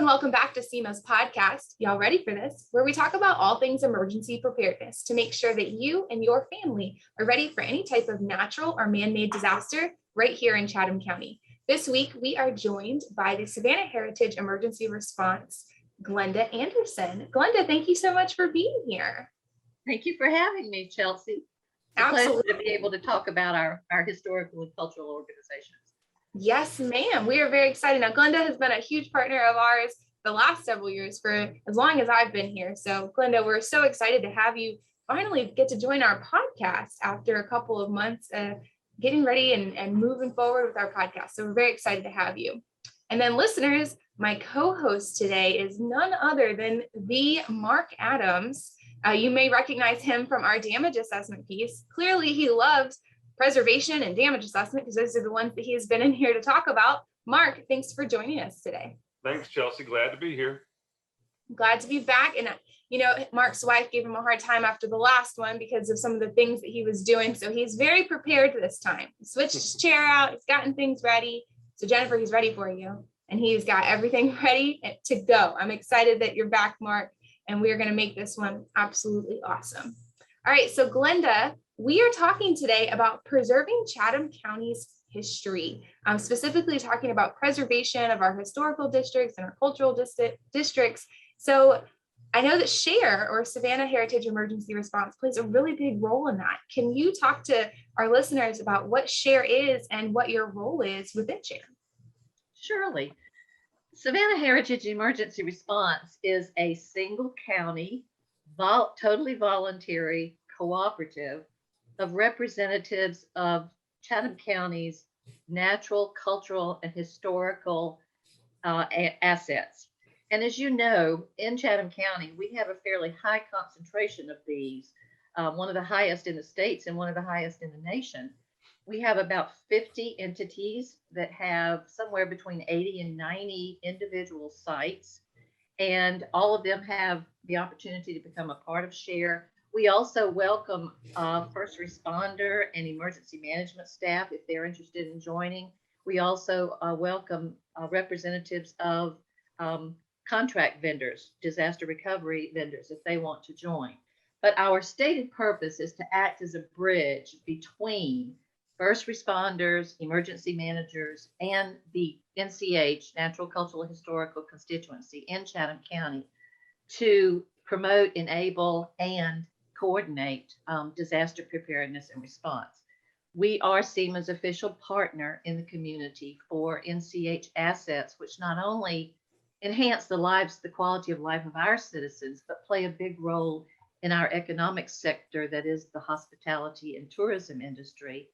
welcome back to SEMA's podcast. Y'all ready for this? Where we talk about all things emergency preparedness to make sure that you and your family are ready for any type of natural or man-made disaster right here in Chatham County. This week, we are joined by the Savannah Heritage Emergency Response, Glenda Anderson. Glenda, thank you so much for being here. Thank you for having me, Chelsea. It's a pleasure to be able to talk about our historical and cultural organizations. Yes, ma'am. We are very excited. Now, Glenda has been a huge partner of ours the last several years for as long as I've been here. So, Glenda, we're so excited to have you finally get to join our podcast after a couple of months getting ready and moving forward with our podcast. So we're very excited to have you. And then listeners, my co-host today is none other than the Mark Adams. You may recognize him from our damage assessment piece. Clearly, he loves preservation and damage assessment because those are the ones that he has been in here to talk about. Mark, thanks for joining us today. Thanks, Chelsea. Glad to be here. Glad to be back. And, Mark's wife gave him a hard time after the last one because of some of the things that he was doing. So he's very prepared this time. He switched his chair out. He's gotten things ready. So Jennifer, he's ready for you. And he's got everything ready to go. I'm excited that you're back, Mark. And we're going to make this one absolutely awesome. All right. So Glenda, we are talking today about preserving Chatham County's history. I'm specifically talking about preservation of our historical districts and our cultural districts. So I know that SHER, or Savannah Heritage Emergency Response, plays a really big role in that. Can you talk to our listeners about what SHER is and what your role is within SHER? Surely. Savannah Heritage Emergency Response is a single county, totally voluntary cooperative of representatives of Chatham County's natural, cultural, and historical assets. And as you know, in Chatham County, we have a fairly high concentration of these, one of the highest in the states and one of the highest in the nation. We have about 50 entities that have somewhere between 80 and 90 individual sites, and all of them have the opportunity to become a part of SHER. We also welcome first responder and emergency management staff if they're interested in joining. We also welcome representatives of contract vendors, disaster recovery vendors, if they want to join. But our stated purpose is to act as a bridge between first responders, emergency managers, and the NCH, Natural Cultural Historical Constituency in Chatham County, to promote, enable, and coordinate disaster preparedness and response. We are SEMA's official partner in the community for NCH assets, which not only enhance the quality of life of our citizens, but play a big role in our economic sector that is the hospitality and tourism industry.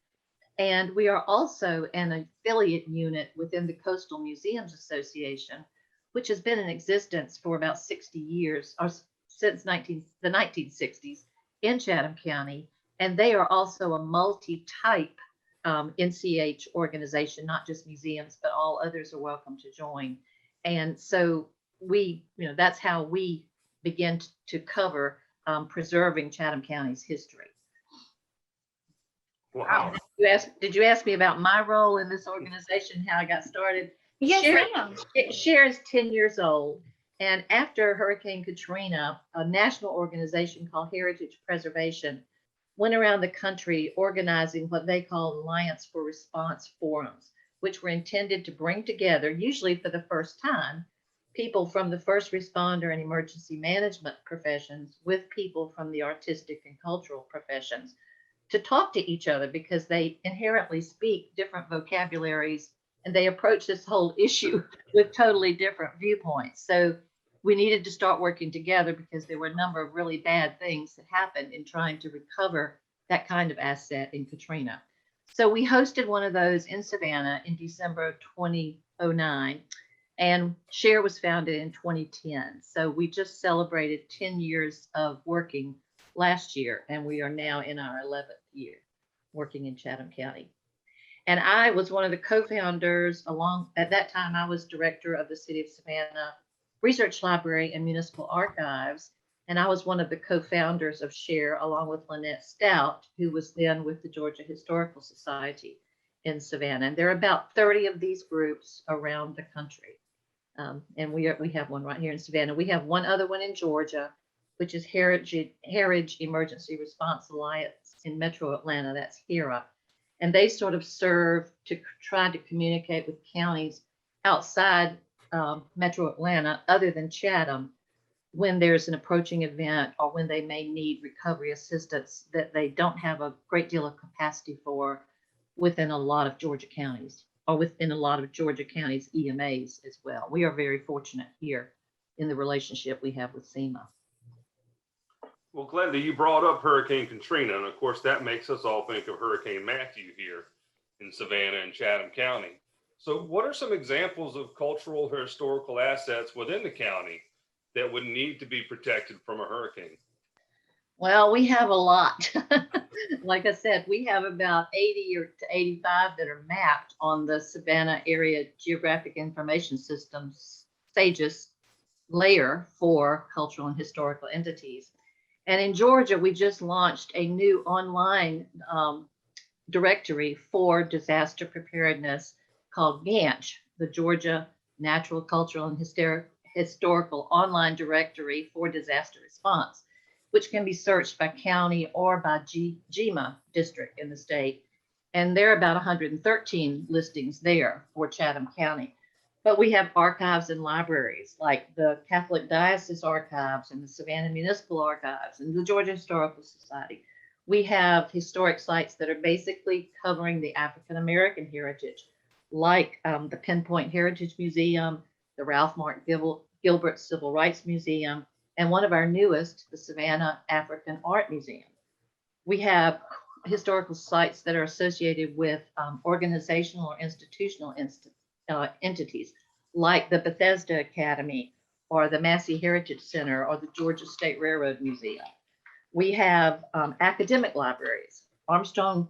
And we are also an affiliate unit within the Coastal Museums Association, which has been in existence for about 60 years, or since the 1960s in Chatham County. And they are also a multi-type NCH organization, not just museums, but all others are welcome to join. And so that's how we begin to cover preserving Chatham County's history. Wow. Did you ask me about my role in this organization, how I got started? Yes, ma'am. SHER is 10 years old. And after Hurricane Katrina, a national organization called Heritage Preservation went around the country organizing what they call Alliance for Response forums, which were intended to bring together, usually for the first time, people from the first responder and emergency management professions with people from the artistic and cultural professions to talk to each other, because they inherently speak different vocabularies and they approach this whole issue with totally different viewpoints. So we needed to start working together because there were a number of really bad things that happened in trying to recover that kind of asset in Katrina. So we hosted one of those in Savannah in December of 2009, and SHER was founded in 2010. So we just celebrated 10 years of working last year, and we are now in our 11th year working in Chatham County. And I was one of the co-founders at that time, I was director of the City of Savannah Research Library and Municipal Archives. And I was one of the co-founders of SHER, along with Lynette Stout, who was then with the Georgia Historical Society in Savannah. And there are about 30 of these groups around the country. And we have one right here in Savannah. We have one other one in Georgia, which is Heritage Emergency Response Alliance in Metro Atlanta. That's HERA. And they sort of serve to try to communicate with counties outside Metro Atlanta, other than Chatham, when there's an approaching event or when they may need recovery assistance that they don't have a great deal of capacity for within a lot of Georgia counties, or within a lot of Georgia counties EMAs as well. We are very fortunate here in the relationship we have with SEMA. Well, Glenda, you brought up Hurricane Katrina, and of course that makes us all think of Hurricane Matthew here in Savannah and Chatham County. So what are some examples of cultural or historical assets within the county that would need to be protected from a hurricane? Well, we have a lot. Like I said, we have about 80 or to 85 that are mapped on the Savannah Area Geographic Information Systems, SAGES layer for cultural and historical entities. And in Georgia, we just launched a new online directory for disaster preparedness called GANCH, the Georgia Natural, Cultural, and Historical Online Directory for Disaster Response, which can be searched by county or by GEMA district in the state. And there are about 113 listings there for Chatham County. But we have archives and libraries like the Catholic Diocese Archives and the Savannah Municipal Archives and the Georgia Historical Society. We have historic sites that are basically covering the African American heritage, like the Pinpoint Heritage Museum, the Ralph Mark Gilbert Civil Rights Museum, and one of our newest, the Savannah African Art Museum. We have historical sites that are associated with organizational or institutional entities, like the Bethesda Academy or the Massey Heritage Center or the Georgia State Railroad Museum. We have academic libraries, Armstrong,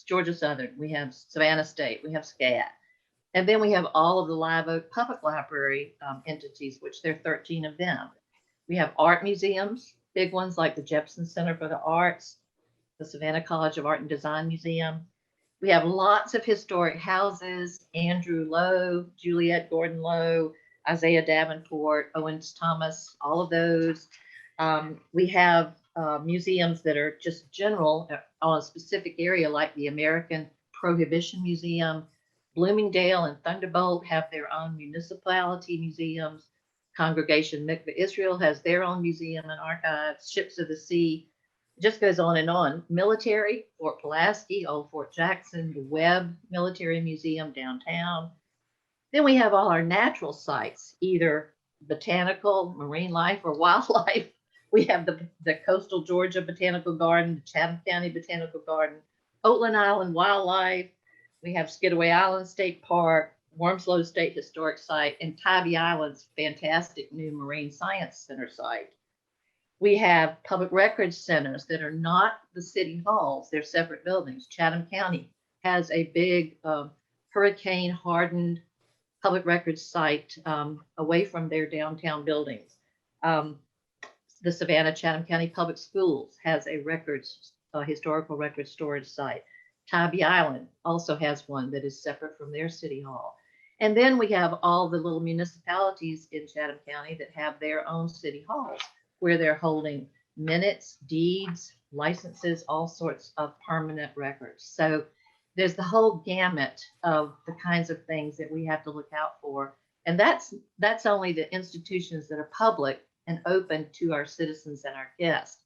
Georgia Southern, we have Savannah State, we have SCAD. And then we have all of the Live Oak Public Library entities, which there are 13 of them. We have art museums, big ones like the Jepson Center for the Arts, the Savannah College of Art and Design Museum. We have lots of historic houses, Andrew Lowe, Juliet Gordon Lowe, Isaiah Davenport, Owens Thomas, all of those. We have museums that are just general on a specific area, like the American Prohibition Museum. Bloomingdale and Thunderbolt have their own municipality museums. Congregation Mikveh Israel has their own museum and archives. Ships of the Sea, it just goes on and on. Military, Fort Pulaski, Old Fort Jackson, the Webb Military Museum downtown. Then we have all our natural sites, either botanical, marine life, or wildlife. We have the Coastal Georgia Botanical Garden, the Chatham County Botanical Garden, Oatland Island Wildlife. We have Skidaway Island State Park, Wormslow State Historic Site, and Tybee Island's fantastic new Marine Science Center site. We have public records centers that are not the city halls, they're separate buildings. Chatham County has a big hurricane hardened public records site away from their downtown buildings. The Savannah Chatham County Public Schools has a historical records storage site. Tybee Island also has one that is separate from their city hall. And then we have all the little municipalities in Chatham County that have their own city halls where they're holding minutes, deeds, licenses, all sorts of permanent records. So there's the whole gamut of the kinds of things that we have to look out for. And that's only the institutions that are public and open to our citizens and our guests.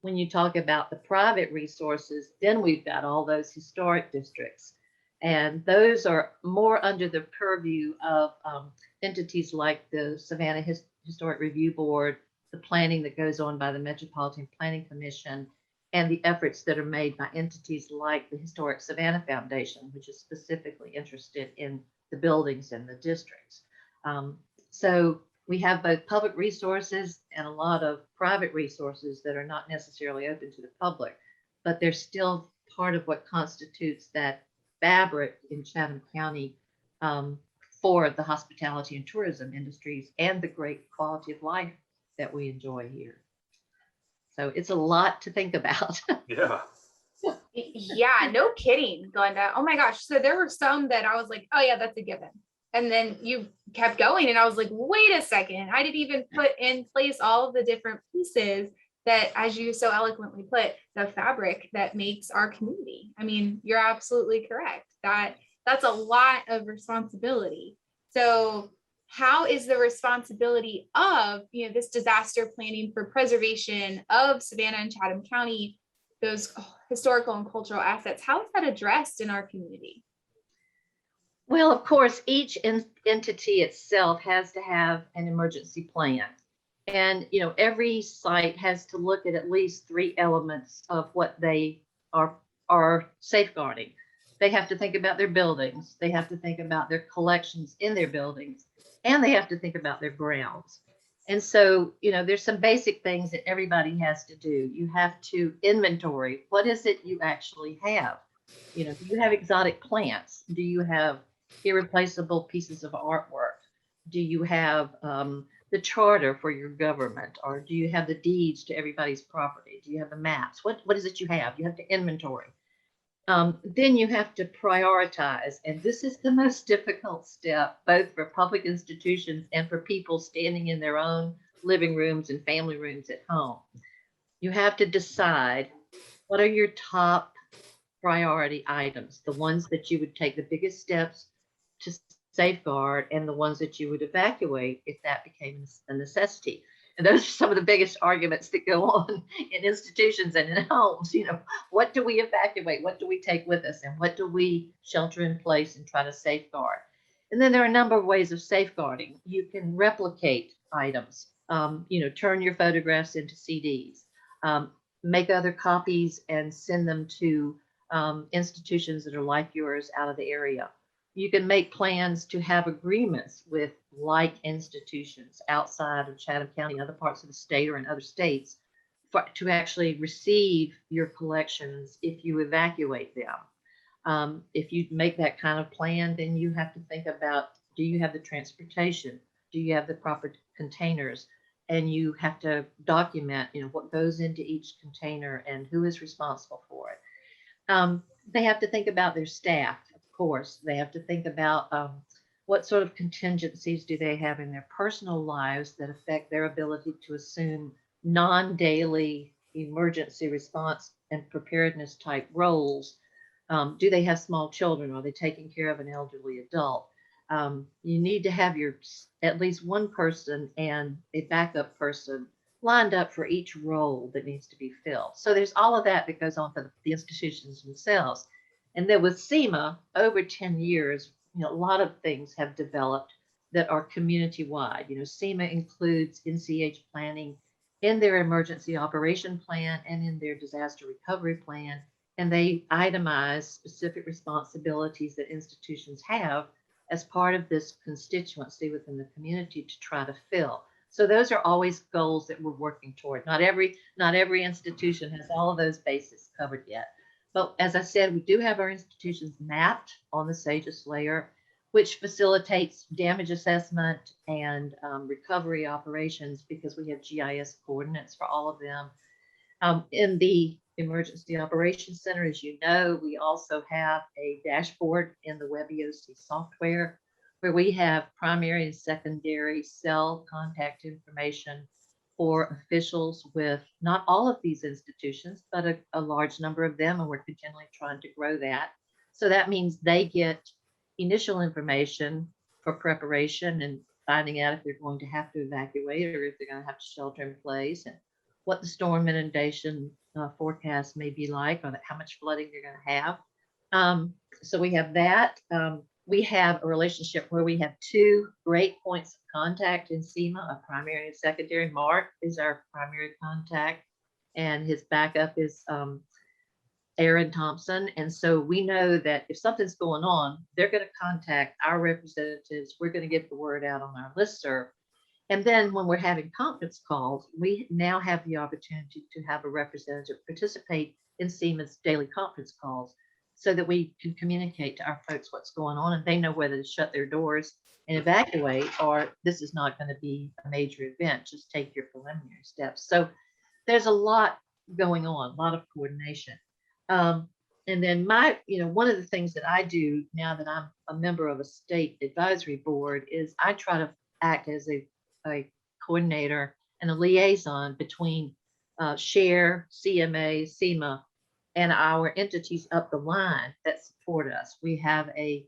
When you talk about the private resources, then we've got all those historic districts. And those are more under the purview of entities like the Savannah Historic Review Board, the planning that goes on by the Metropolitan Planning Commission, and the efforts that are made by entities like the Historic Savannah Foundation, which is specifically interested in the buildings and the districts. So we have both public resources and a lot of private resources that are not necessarily open to the public, but they're still part of what constitutes that fabric in Chatham County for the hospitality and tourism industries and the great quality of life that we enjoy here. So it's a lot to think about. Yeah. Yeah, no kidding, Glenda. Oh my gosh. So there were some that I was like, oh yeah, that's a given. And then you kept going. And I was like, wait a second, I didn't even put in place all of the different pieces that, as you so eloquently put, the fabric that makes our community. I mean, you're absolutely correct. That's a lot of responsibility. So how is the responsibility of, this disaster planning for preservation of Savannah and Chatham County, those historical and cultural assets, how is that addressed in our community? Well, of course, each entity itself has to have an emergency plan. And, every site has to look at least three elements of what they are safeguarding. They have to think about their buildings. They have to think about their collections in their buildings, and they have to think about their grounds. And so, there's some basic things that everybody has to do. You have to inventory. What is it you actually have? Do you have exotic plants? Do you have irreplaceable pieces of artwork? Do you have the charter for your government, or do you have the deeds to everybody's property? Do you have the maps? What is it you have? You have to inventory. Then you have to prioritize, and this is the most difficult step, both for public institutions and for people standing in their own living rooms and family rooms at home. You have to decide what are your top priority items, the ones that you would take the biggest steps to safeguard, and the ones that you would evacuate if that became a necessity. And those are some of the biggest arguments that go on in institutions and in homes. What do we evacuate? What do we take with us? And what do we shelter in place and try to safeguard? And then there are a number of ways of safeguarding. You can replicate items, turn your photographs into CDs, make other copies and send them to institutions that are like yours out of the area. You can make plans to have agreements with like institutions outside of Chatham County and other parts of the state or in other states to actually receive your collections if you evacuate them. If you make that kind of plan, then you have to think about, do you have the transportation? Do you have the proper containers? And you have to document, what goes into each container and who is responsible for it. They have to think about their staff, of course. They have to think about what sort of contingencies do they have in their personal lives that affect their ability to assume non-daily emergency response and preparedness type roles. Do they have small children? Are they taking care of an elderly adult? You need to have at least one person and a backup person lined up for each role that needs to be filled. So there's all of that goes on for the institutions themselves. And then with SEMA, over 10 years, a lot of things have developed that are community-wide. SEMA includes NCH planning in their emergency operation plan and in their disaster recovery plan. And they itemize specific responsibilities that institutions have as part of this constituency within the community to try to fill. So those are always goals that we're working toward. Not every institution has all of those bases covered yet. But as I said, we do have our institutions mapped on the SAGES layer, which facilitates damage assessment and recovery operations because we have GIS coordinates for all of them. In the Emergency Operations Center, as you know, we also have a dashboard in the WebEOC software where we have primary and secondary cell contact information for officials with not all of these institutions, but a large number of them, and we're continually trying to grow that. So that means they get initial information for preparation and finding out if they're going to have to evacuate or if they're going to have to shelter in place, and what the storm inundation forecast may be like, or how much flooding they're going to have. So we have that. We have a relationship where we have two great points of contact in SEMA, a primary and secondary. Mark is our primary contact, and his backup is Aaron Thompson. And so we know that if something's going on, they're going to contact our representatives. We're going to get the word out on our listserv. And then when we're having conference calls, we now have the opportunity to have a representative participate in SEMA's daily conference calls so that we can communicate to our folks what's going on and they know whether to shut their doors and evacuate, or this is not going to be a major event, just take your preliminary steps. So there's a lot going on, a lot of coordination. And then one of the things that I do now that I'm a member of a state advisory board is I try to act as a coordinator and a liaison between SHER, CMA, SEMA, and our entities up the line that support us. We have a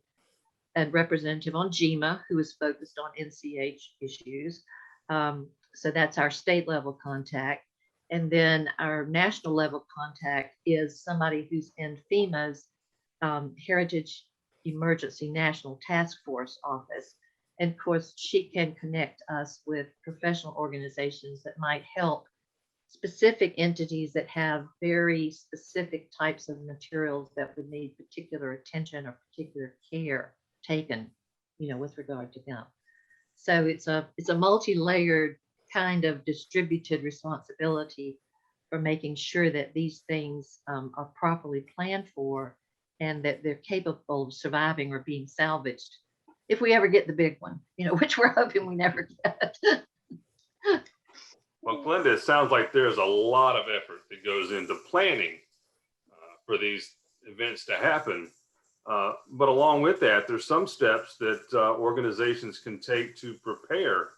representative on GEMA who is focused on NCH issues. So that's our state level contact. And then our national level contact is somebody who's in FEMA's Heritage Emergency National Task Force office. And of course, she can connect us with professional organizations that might help specific entities that have very specific types of materials that would need particular attention or particular care taken, with regard to them. So it's a multi-layered kind of distributed responsibility for making sure that these things are properly planned for and that they're capable of surviving or being salvaged if we ever get the big one, which we're hoping we never get. Well, Glenda, it sounds like there's a lot of effort that goes into planning for these events to happen. But along with that, there's some steps that organizations can take to prepare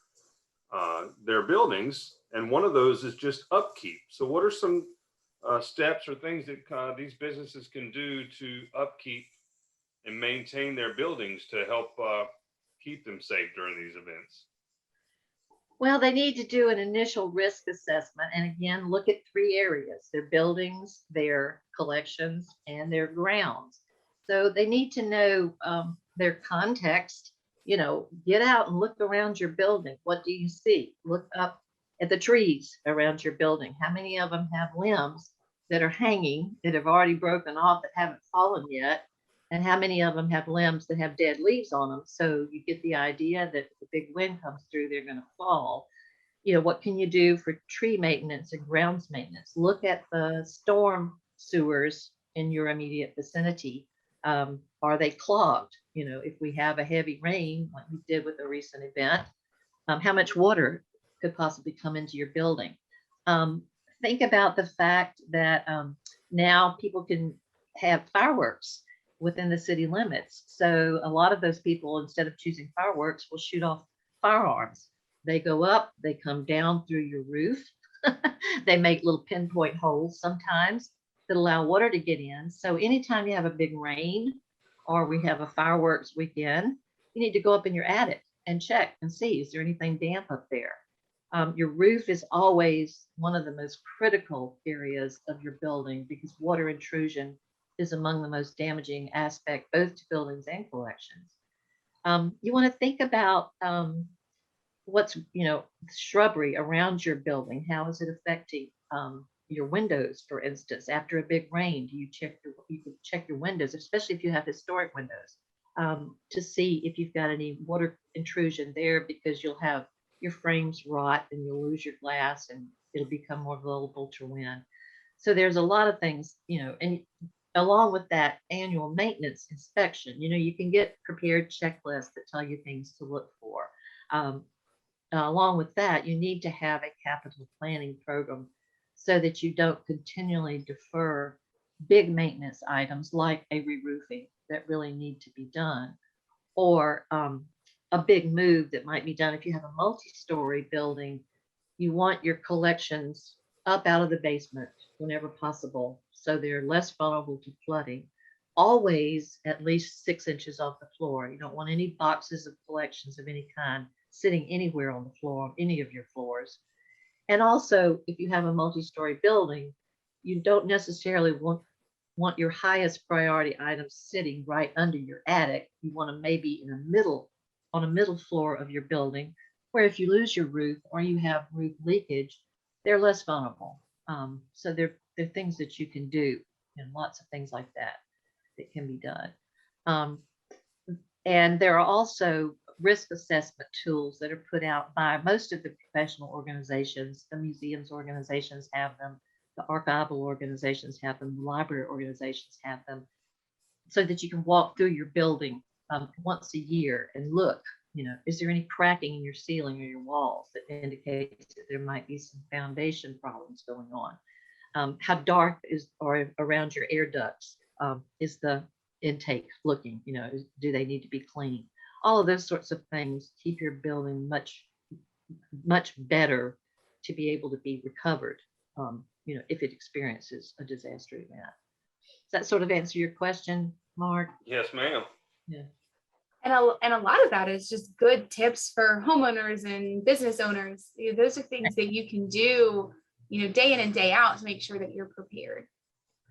their buildings. And one of those is just upkeep. So what are some steps or things that these businesses can do to upkeep and maintain their buildings to help keep them safe during these events? Well, they need to do an initial risk assessment and again, look at 3 areas: their buildings, their collections, and their grounds. So they need to know their context, get out and look around your building. What do you see? Look up at the trees around your building. How many of them have limbs that are hanging that have already broken off that haven't fallen yet? And how many of them have limbs that have dead leaves on them? So you get the idea that if a big wind comes through, they're going to fall. What can you do for tree maintenance and grounds maintenance? Look at the storm sewers in your immediate vicinity. Are they clogged? If we have a heavy rain, like we did with a recent event, how much water could possibly come into your building? Think about the fact that now people can have fireworks within the city limits. So a lot of those people, instead of choosing fireworks, will shoot off firearms. They go up, they come down through your roof. They make little pinpoint holes sometimes that allow water to get in. So anytime you have a big rain or we have a fireworks weekend, you need to go up in your attic and check and see, is there anything damp up there? Your roof is always one of the most critical areas of your building because water intrusion is among the most damaging aspect, both to buildings and collections. You want to think about what's, shrubbery around your building. How is it affecting your windows, for instance? After a big rain, you can check your windows, especially if you have historic windows, to see if you've got any water intrusion there, because you'll have your frames rot and you'll lose your glass and it'll become more vulnerable to wind. So there's a lot of things, and along with that annual maintenance inspection, you can get prepared checklists that tell you things to look for. Along with that, you need to have a capital planning program so that you don't continually defer big maintenance items like a re-roofing that really need to be done, or a big move that might be done. If you have a multi-story building, you want your collections up out of the basement whenever possible, so they're less vulnerable to flooding. Always at least 6 inches off the floor. You don't want any boxes of collections of any kind sitting anywhere on the floor, on any of your floors. And also, if you have a multi-story building, you don't necessarily want your highest priority items sitting right under your attic. You want them maybe on a middle floor of your building, where if you lose your roof or you have roof leakage, they're less vulnerable. So there are things that you can do, and lots of things like that can be done. And there are also risk assessment tools that are put out by most of the professional organizations. The museums organizations have them, the archival organizations have them, the library organizations have them, so that you can walk through your building once a year and look, is there any cracking in your ceiling or your walls that indicates that there might be some foundation problems going on? How dark is or around your air ducts? is the intake looking? Do they need to be cleaned? All of those sorts of things keep your building much better to be able to be recovered, if it experiences a disaster event. Does that sort of answer your question, Mark? Yes, ma'am. Yeah. And a lot of that is just good tips for homeowners and business owners. Those are things that you can do, day in and day out to make sure that you're prepared.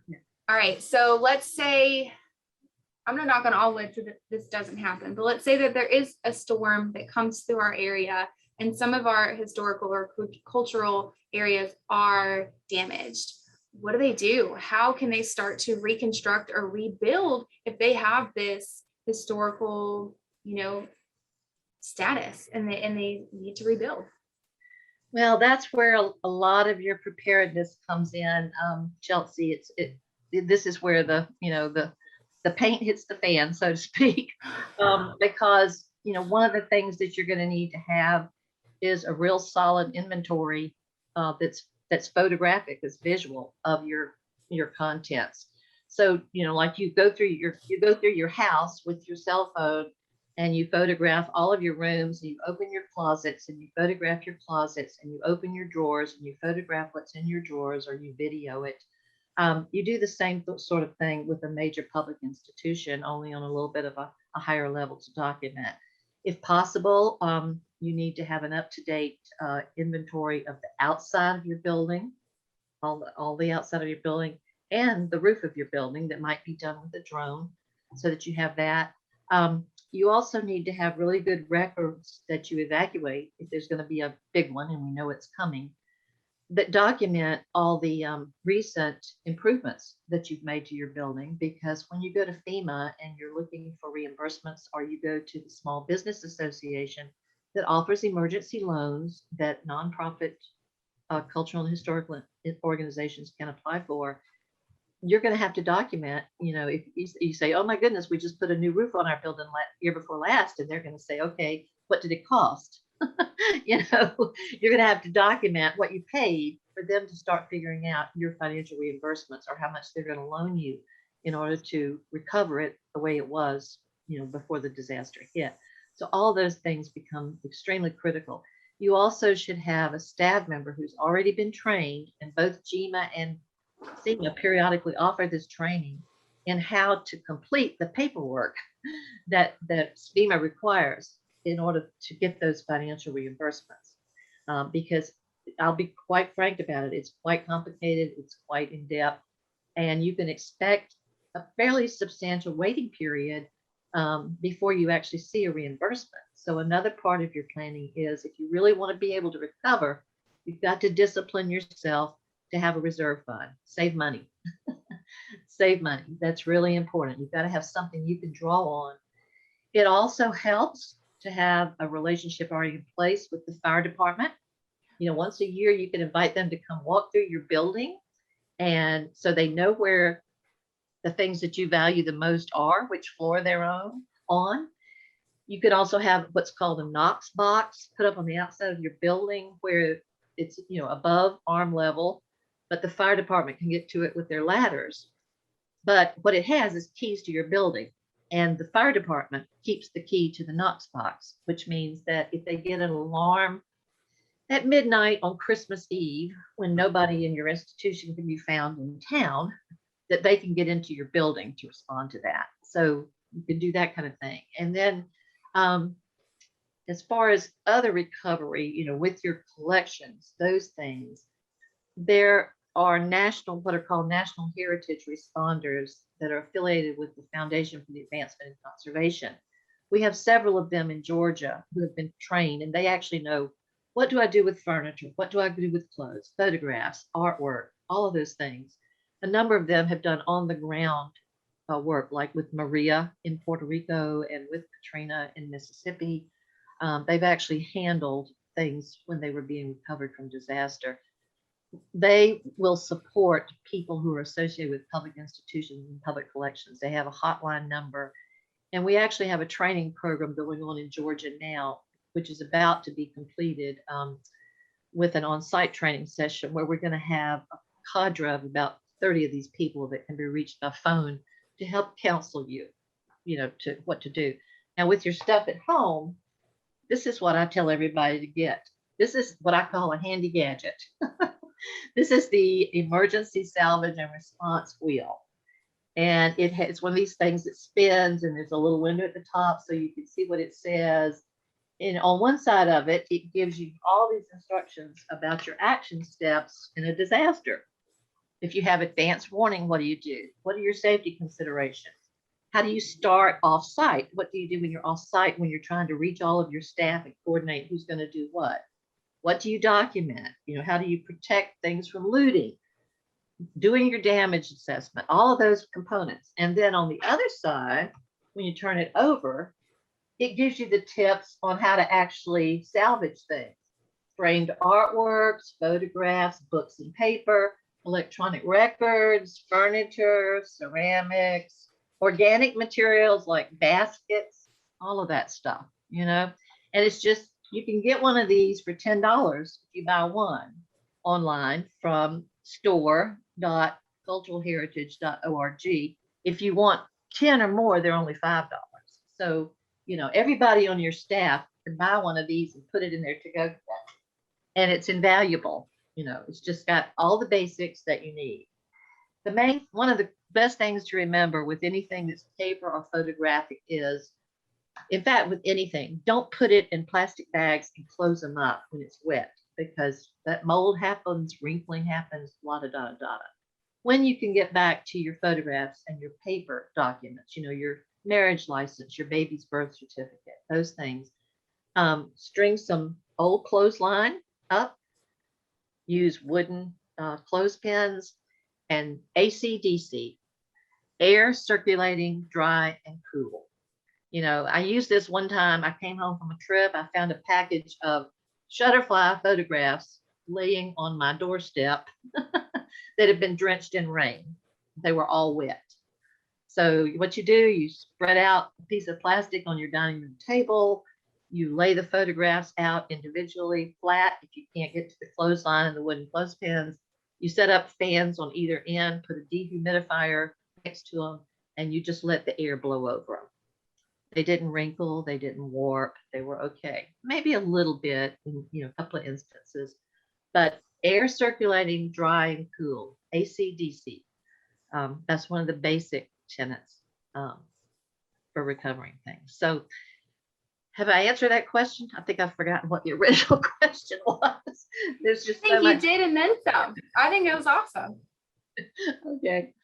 Yeah. All right. So let's say, I'm going to knock on all wood so that this doesn't happen, but let's say that there is a storm that comes through our area and some of our historical or cultural areas are damaged. What do they do? How can they start to reconstruct or rebuild if they have this historical, status and they need to rebuild? Well, that's where a lot of your preparedness comes in, Chelsea. This is where the paint hits the fan, so to speak, because one of the things that you're going to need to have is a real solid inventory that's photographic, that's visual of your contents. So like you go through your house with your cell phone and you photograph all of your rooms, and you open your closets and you photograph your closets, and you open your drawers and you photograph what's in your drawers, or you video it. You do the same sort of thing with a major public institution, only on a little bit of a higher level to document. If possible, you need to have an up-to-date inventory of the outside of your building, all the outside of your building, and the roof of your building that might be done with a drone, so that you have that. You also need to have really good records that you evacuate if there's going to be a big one, and we know it's coming, that document all the recent improvements that you've made to your building. Because when you go to FEMA and you're looking for reimbursements, or you go to the Small Business Association that offers emergency loans that nonprofit cultural and historical organizations can apply for, you're going to have to document, if you say, oh my goodness, we just put a new roof on our building year before last, and they're going to say, okay, what did it cost? You're going to have to document what you paid for them to start figuring out your financial reimbursements, or how much they're going to loan you in order to recover it the way it was, before the disaster hit. So all those things become extremely critical. You also should have a staff member who's already been trained, and both GEMA and SEMA periodically offer this training in how to complete the paperwork that FEMA requires in order to get those financial reimbursements. Because I'll be quite frank about it, it's quite complicated, it's quite in depth, and you can expect a fairly substantial waiting period before you actually see a reimbursement. So another part of your planning is, if you really want to be able to recover, you've got to discipline yourself to have a reserve fund. Save money. Save money. That's really important. You've got to have something you can draw on. It also helps to have a relationship already in place with the fire department. Once a year, you can invite them to come walk through your building, and so they know where the things that you value the most are, which floor they're on. You could also have what's called a Knox box put up on the outside of your building, where it's above arm level, but the fire department can get to it with their ladders. But what it has is keys to your building, and the fire department keeps the key to the Knox box, which means that if they get an alarm at midnight on Christmas Eve, when nobody in your institution can be found in town, that they can get into your building to respond to that. So you can do that kind of thing. And then as far as other recovery, with your collections, those things, there are what are called National Heritage Responders that are affiliated with the Foundation for the Advancement of Conservation. We have several of them in Georgia who have been trained, and they actually know, what do I do with furniture? What do I do with clothes, photographs, artwork, all of those things. A number of them have done on the ground work, like with Maria in Puerto Rico and with Katrina in Mississippi. They've actually handled things when they were being recovered from disaster. They will support people who are associated with public institutions and public collections. They have a hotline number, and we actually have a training program going on in Georgia now, which is about to be completed with an on-site training session, where we're going to have a cadre of about 30 of these people that can be reached by phone to help counsel you, to what to do. Now with your stuff at home, this is what I tell everybody to get. This is what I call a handy gadget. This is the emergency salvage and response wheel. And it's one of these things that spins, and there's a little window at the top so you can see what it says. And on one side of it, it gives you all these instructions about your action steps in a disaster. If you have advance warning, what do you do? What are your safety considerations? How do you start off-site? What do you do when you're off-site, when you're trying to reach all of your staff and coordinate who's going to do what? What do you document? How do you protect things from looting? Doing your damage assessment, all of those components. And then on the other side, when you turn it over, it gives you the tips on how to actually salvage things. Framed artworks, photographs, books and paper, electronic records, furniture, ceramics, organic materials like baskets, all of that stuff, And it's just, you can get one of these for $10 if you buy one online from store.culturalheritage.org. If you want 10 or more, they're only $5. So, everybody on your staff can buy one of these and put it in their to-go bag. And it's invaluable. It's just got all the basics that you need. One of the best things to remember with anything that's paper or photographic is, in fact, with anything, don't put it in plastic bags and close them up when it's wet, because that mold happens, wrinkling happens, da. When you can get back to your photographs and your paper documents, your marriage license, your baby's birth certificate, those things, string some old clothesline up, use wooden clothespins, and AC/DC, air circulating, dry, and cool. I used this one time. I came home from a trip. I found a package of Shutterfly photographs laying on my doorstep that had been drenched in rain. They were all wet. So what you do, you spread out a piece of plastic on your dining room table. You lay the photographs out individually flat. If you can't get to the clothesline and the wooden clothespins, you set up fans on either end, put a dehumidifier next to them, and you just let the air blow over them. They didn't wrinkle, they didn't warp, they were okay. Maybe a little bit in a couple of instances, but air circulating, dry, and cool, AC/DC. That's one of the basic tenets for recovering things. So have I answered that question? I think I've forgotten what the original question was. There's just I think you did, and then some. I think it was awesome. Okay.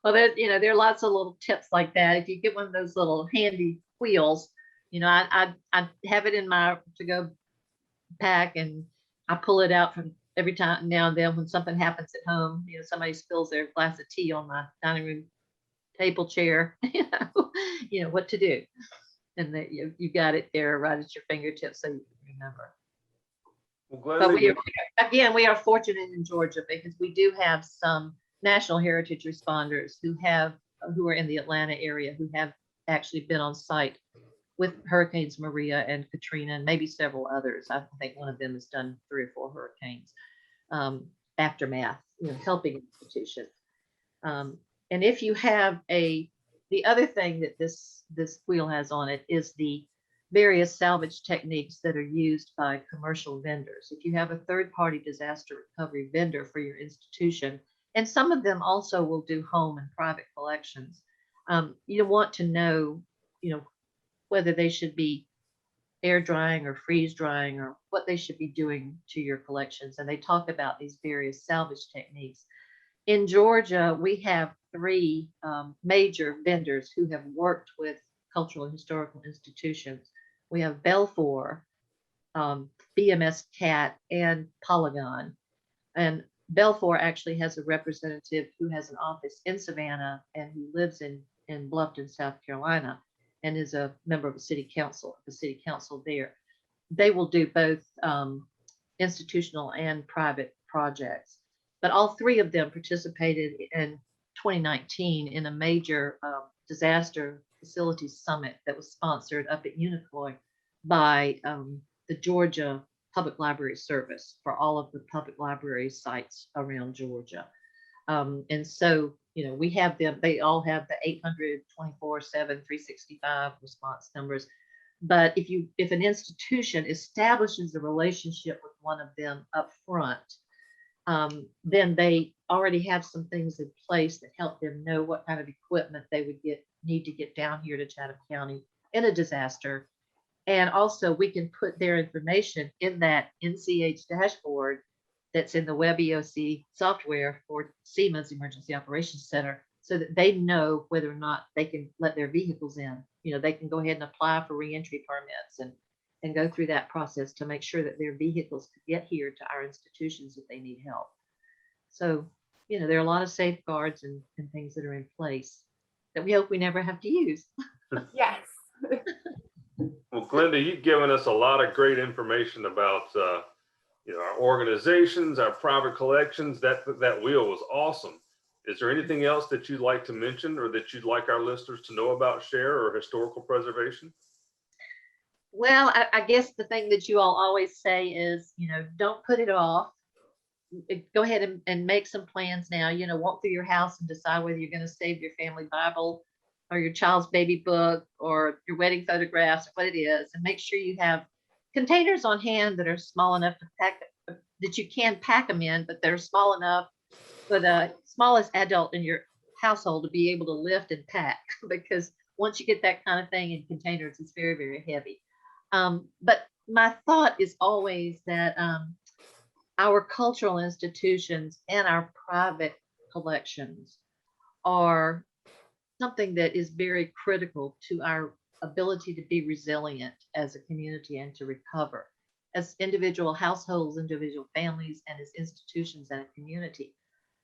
Well, there are lots of little tips like that. If you get one of those little handy wheels, I have it in my to-go pack, and I pull it out from every time now and then when something happens at home. Somebody spills their glass of tea on my dining room table chair. What to do, and that you got it there right at your fingertips, so you can remember. Well, But we are fortunate in Georgia because we do have some National Heritage responders who are in the Atlanta area, who have actually been on site with Hurricanes Maria and Katrina, and maybe several others. I think one of them has done 3 or 4 hurricanes aftermath, helping institutions. And if you have the other thing that this wheel has on it is the various salvage techniques that are used by commercial vendors. If you have a third-party disaster recovery vendor for your institution, and some of them also will do home and private collections, you want to know, whether they should be air drying or freeze drying, or what they should be doing to your collections. And they talk about these various salvage techniques. In Georgia, we have 3 major vendors who have worked with cultural and historical institutions. We have Belfour, BMS CAT, and Polygon. And Belfour actually has a representative who has an office in Savannah and who lives in Bluffton, South Carolina, and is a member of the city council there. They will do both institutional and private projects. But all 3 of them participated in 2019 in a major disaster facilities summit that was sponsored up at Unicoi by the Georgia Public Library Service for all of the public library sites around Georgia. And so we have them, they all have the 800-24/7 365 response numbers. But if an institution establishes a relationship with one of them up front, then they already have some things in place that help them know what kind of equipment they would need to get down here to Chatham County in a disaster. And also we can put their information in that NCH dashboard that's in the Web EOC software for SEMA's Emergency Operations Center, so that they know whether or not they can let their vehicles in. They can go ahead and apply for reentry permits and go through that process to make sure that their vehicles could get here to our institutions if they need help. So, there are a lot of safeguards and things that are in place that we hope we never have to use. Yes. Well, Glenda, you've given us a lot of great information about our organizations, our private collections. That wheel was awesome. Is there anything else that you'd like to mention or that you'd like our listeners to know about SHER or historical preservation? Well, I guess the thing that you all always say is, don't put it off. Go ahead and make some plans now. Walk through your house and decide whether you're going to save your family Bible or your child's baby book or your wedding photographs, or what it is, and make sure you have containers on hand that are small enough to pack, that you can pack them in, but they're small enough for the smallest adult in your household to be able to lift and pack, because once you get that kind of thing in containers, it's very, very heavy. But my thought is always that our cultural institutions and our private collections are something that is very critical to our ability to be resilient as a community and to recover as individual households, individual families, and as institutions and a community,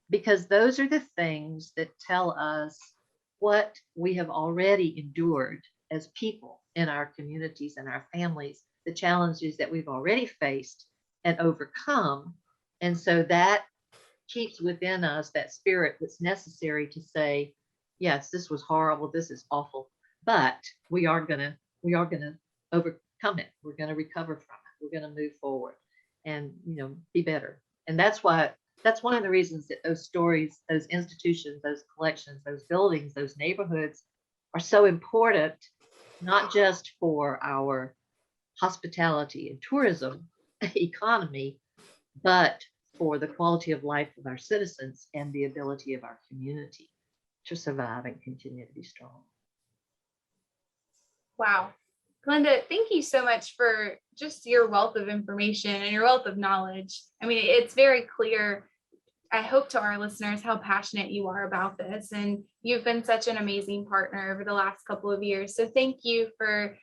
because those are the things that tell us what we have already endured as people in our communities and our families, the challenges that we've already faced and overcome. And so that keeps within us that spirit that's necessary to say, yes, this was horrible, this is awful, but we are gonna overcome it. We're gonna recover from it. We're gonna move forward and be better. And that's one of the reasons that those stories, those institutions, those collections, those buildings, those neighborhoods are so important, not just for our hospitality and tourism economy, but for the quality of life of our citizens and the ability of our community to survive and continue to be strong. Wow. Glenda, thank you so much for just your wealth of information and your wealth of knowledge. I mean, it's very clear, I hope, to our listeners how passionate you are about this. And you've been such an amazing partner over the last couple of years. So thank you for,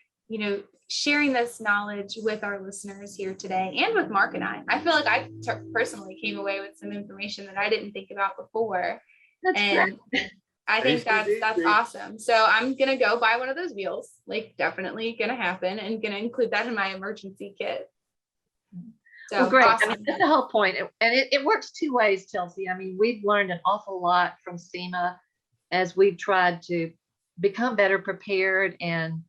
sharing this knowledge with our listeners here today and with Mark and I. I feel like I personally came away with some information that I didn't think about before. That's and great. I think that's awesome. So I'm going to go buy one of those wheels, like definitely going to happen, and going to include that in my emergency kit. So well, great. awesome. I mean, that's the whole point. And it works two ways, Chelsea. I mean, we've learned an awful lot from SEMA as we've tried to become better prepared and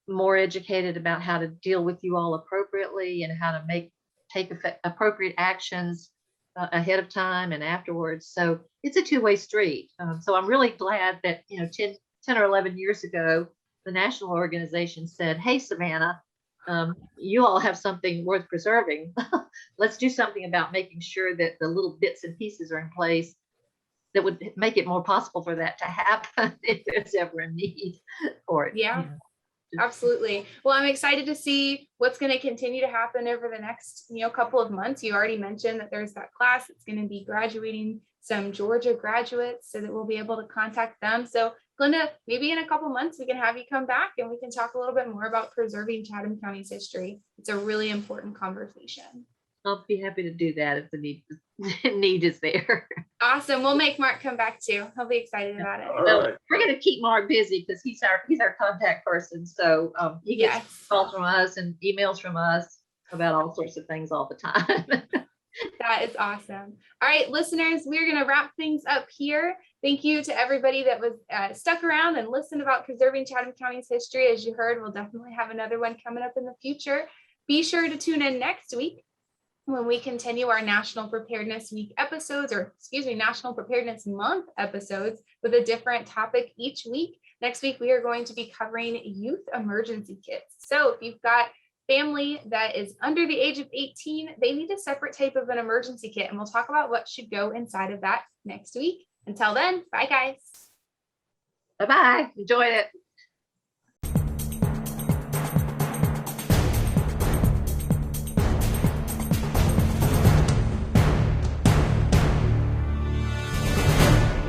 more educated about how to deal with you all appropriately and how to take appropriate actions ahead of time and afterwards. So it's a two-way street. So I'm really glad that 10 or 11 years ago, the national organization said, hey, Savannah, you all have something worth preserving. Let's do something about making sure that the little bits and pieces are in place that would make it more possible for that to happen if there's ever a need for it. Yeah. Absolutely. Well, I'm excited to see what's going to continue to happen over the next, couple of months. You already mentioned that there's that class that's going to be graduating some Georgia graduates, so that we'll be able to contact them. So Glenda, maybe in a couple of months, we can have you come back and we can talk a little bit more about preserving Chatham County's history. It's a really important conversation. I'll be happy to do that if the need is there. Awesome. We'll make Mark come back too. He'll be excited about it. All So right. we're going to keep Mark busy because he's our contact person. So he gets calls from us and emails from us about all sorts of things all the time. That is awesome. All right, listeners, we're going to wrap things up here. Thank you to everybody that was stuck around and listened about preserving Chatham County's history. As you heard, we'll definitely have another one coming up in the future. Be sure to tune in next week. when we continue our National Preparedness Week episodes, or excuse me, National Preparedness Month episodes with a different topic each week. Next week, we are going to be covering youth emergency kits. So if you've got family that is under the age of 18, they need a separate type of an emergency kit. And we'll talk about what should go inside of that next week. Until then, bye guys. Bye-bye. Enjoyed it.